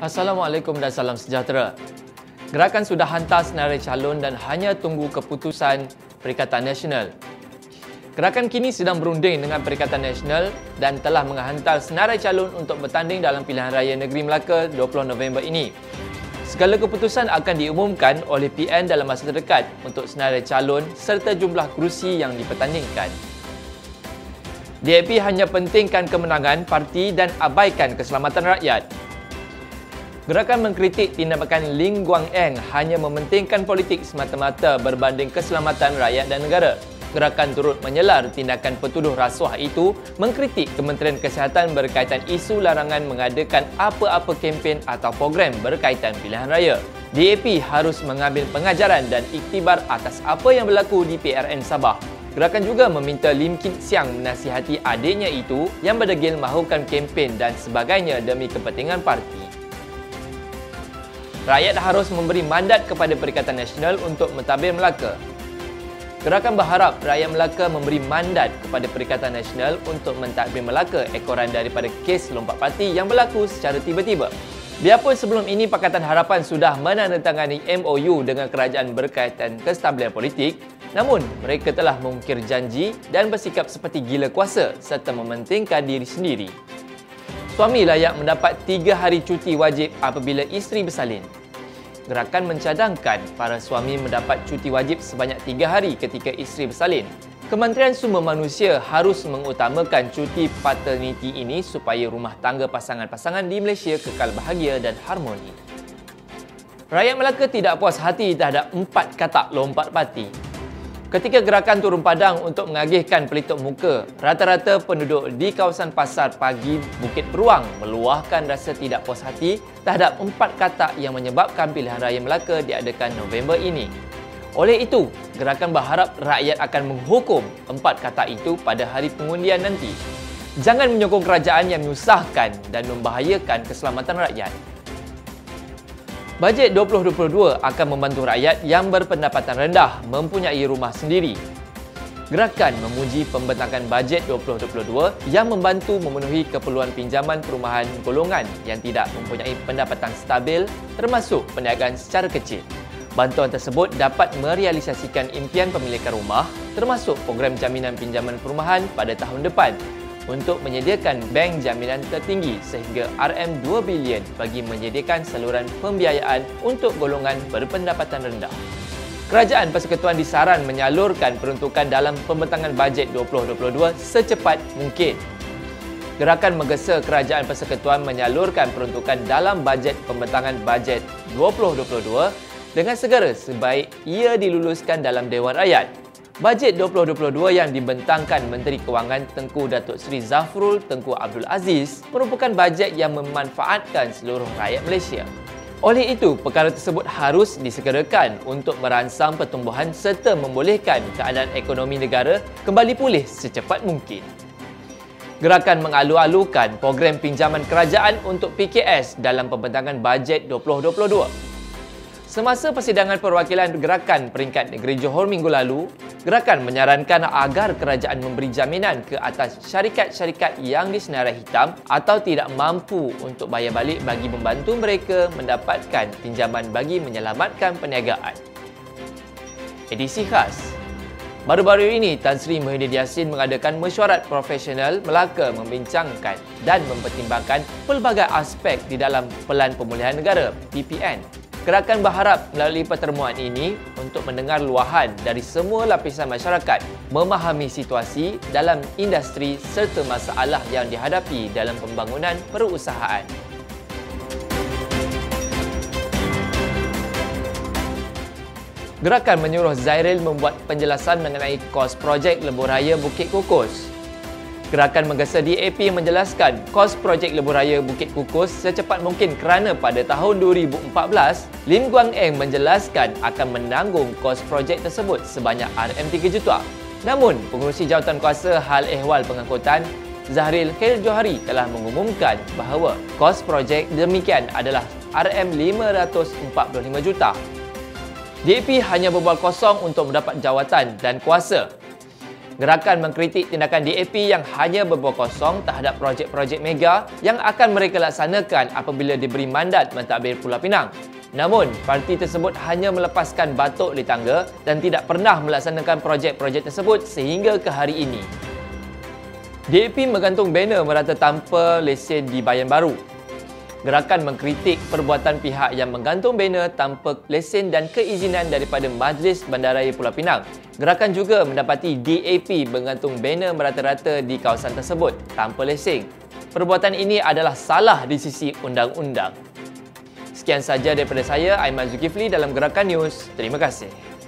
Assalamualaikum dan salam sejahtera. Gerakan sudah hantar senarai calon dan hanya tunggu keputusan Perikatan Nasional. Gerakan kini sedang berunding dengan Perikatan Nasional dan telah menghantar senarai calon untuk bertanding dalam pilihan raya negeri Melaka 20 November ini. Segala keputusan akan diumumkan oleh PN dalam masa terdekat untuk senarai calon serta jumlah kerusi yang dipertandingkan. DAP hanya pentingkan kemenangan parti dan abaikan keselamatan rakyat. Gerakan mengkritik tindakan Lim Guang Eng hanya mementingkan politik semata-mata berbanding keselamatan rakyat dan negara. Gerakan turut menyelar tindakan petuduh rasuah itu mengkritik Kementerian Kesihatan berkaitan isu larangan mengadakan apa-apa kempen atau program berkaitan pilihan raya. DAP harus mengambil pengajaran dan iktibar atas apa yang berlaku di PRN Sabah. Gerakan juga meminta Lim Kit Siang menasihati adiknya itu yang berdegil mahukan kempen dan sebagainya demi kepentingan parti. Rakyat harus memberi mandat kepada Perikatan Nasional untuk mentadbir Melaka. Gerakan berharap rakyat Melaka memberi mandat kepada Perikatan Nasional untuk mentadbir Melaka ekoran daripada kes lompat parti yang berlaku secara tiba-tiba. Biarpun sebelum ini Pakatan Harapan sudah menandatangani MOU dengan kerajaan berkaitan kestabilan politik, namun mereka telah mengukir janji dan bersikap seperti gila kuasa serta mementingkan diri sendiri. Suami layak mendapat 3 hari cuti wajib apabila isteri bersalin. Gerakan mencadangkan para suami mendapat cuti wajib sebanyak 3 hari ketika isteri bersalin. Kementerian Sumber Manusia harus mengutamakan cuti paternity ini supaya rumah tangga pasangan-pasangan di Malaysia kekal bahagia dan harmoni. Rakyat Melaka tidak puas hati terhadap 4 katak lompat parti. Ketika gerakan turun padang untuk mengagihkan pelitup muka, rata-rata penduduk di kawasan Pasar Pagi Bukit Beruang meluahkan rasa tidak puas hati terhadap 4 katak yang menyebabkan pilihan raya Melaka diadakan November ini. Oleh itu, gerakan berharap rakyat akan menghukum 4 katak itu pada hari pengundian nanti. Jangan menyokong kerajaan yang menyusahkan dan membahayakan keselamatan rakyat. Bajet 2022 akan membantu rakyat yang berpendapatan rendah mempunyai rumah sendiri. Gerakan memuji pembentakan bajet 2022 yang membantu memenuhi keperluan pinjaman perumahan golongan yang tidak mempunyai pendapatan stabil termasuk perniagaan secara kecil. Bantuan tersebut dapat merealisasikan impian pemilikan rumah termasuk program jaminan pinjaman perumahan pada tahun depan untuk menyediakan bank jaminan tertinggi sehingga RM2 bilion bagi menyediakan saluran pembiayaan untuk golongan berpendapatan rendah. Kerajaan Persekutuan disaran menyalurkan peruntukan dalam pembentangan bajet 2022 secepat mungkin. Gerakan menggesa Kerajaan Persekutuan menyalurkan peruntukan dalam bajet pembentangan bajet 2022 dengan segera sebaik ia diluluskan dalam Dewan Rakyat. Bajet 2022 yang dibentangkan Menteri Kewangan Tengku Datuk Seri Zafrul Tengku Abdul Aziz merupakan bajet yang memanfaatkan seluruh rakyat Malaysia. Oleh itu, perkara tersebut harus disegerakan untuk merangsang pertumbuhan serta membolehkan keadaan ekonomi negara kembali pulih secepat mungkin. Gerakan mengalu-alukan program pinjaman kerajaan untuk PKS dalam pembentangan bajet 2022. Semasa persidangan perwakilan gerakan peringkat negeri Johor minggu lalu, gerakan menyarankan agar kerajaan memberi jaminan ke atas syarikat-syarikat yang disenarai hitam atau tidak mampu untuk bayar balik bagi membantu mereka mendapatkan pinjaman bagi menyelamatkan perniagaan. Edisi khas. Baru-baru ini, Tan Sri Muhyiddin Yassin mengadakan mesyuarat profesional Melaka membincangkan dan mempertimbangkan pelbagai aspek di dalam Pelan Pemulihan Negara, PPN. Gerakan berharap melalui pertemuan ini untuk mendengar luahan dari semua lapisan masyarakat, memahami situasi dalam industri serta masalah yang dihadapi dalam pembangunan perusahaan. Gerakan menyuruh Zairil membuat penjelasan mengenai kos projek Lebuh Raya Bukit Kukus. Gerakan menggesa DAP menjelaskan kos projek Lebuh Raya Bukit Kukus secepat mungkin kerana pada tahun 2014, Lim Guang Eng menjelaskan akan menanggung kos projek tersebut sebanyak RM3 juta. Namun, pengurusi Jawatankuasa Hal Ehwal Pengangkutan, Zahril Khail Johari telah mengumumkan bahawa kos projek demikian adalah RM545 juta. DAP hanya berbual kosong untuk mendapat jawatan dan kuasa. Gerakan mengkritik tindakan DAP yang hanya berbuah kosong terhadap projek-projek mega yang akan mereka laksanakan apabila diberi mandat mentadbir Pulau Pinang. Namun, parti tersebut hanya melepaskan batuk di tangga dan tidak pernah melaksanakan projek-projek tersebut sehingga ke hari ini. DAP menggantung banner merata tanpa lesen di Bayan Baru. Gerakan mengkritik perbuatan pihak yang menggantung banner tanpa lesen dan keizinan daripada Majlis Bandaraya Pulau Pinang. Gerakan juga mendapati DAP menggantung banner merata-rata di kawasan tersebut tanpa lesen. Perbuatan ini adalah salah di sisi undang-undang. Sekian saja daripada saya, Aiman Zulkifli dalam Gerakan News. Terima kasih.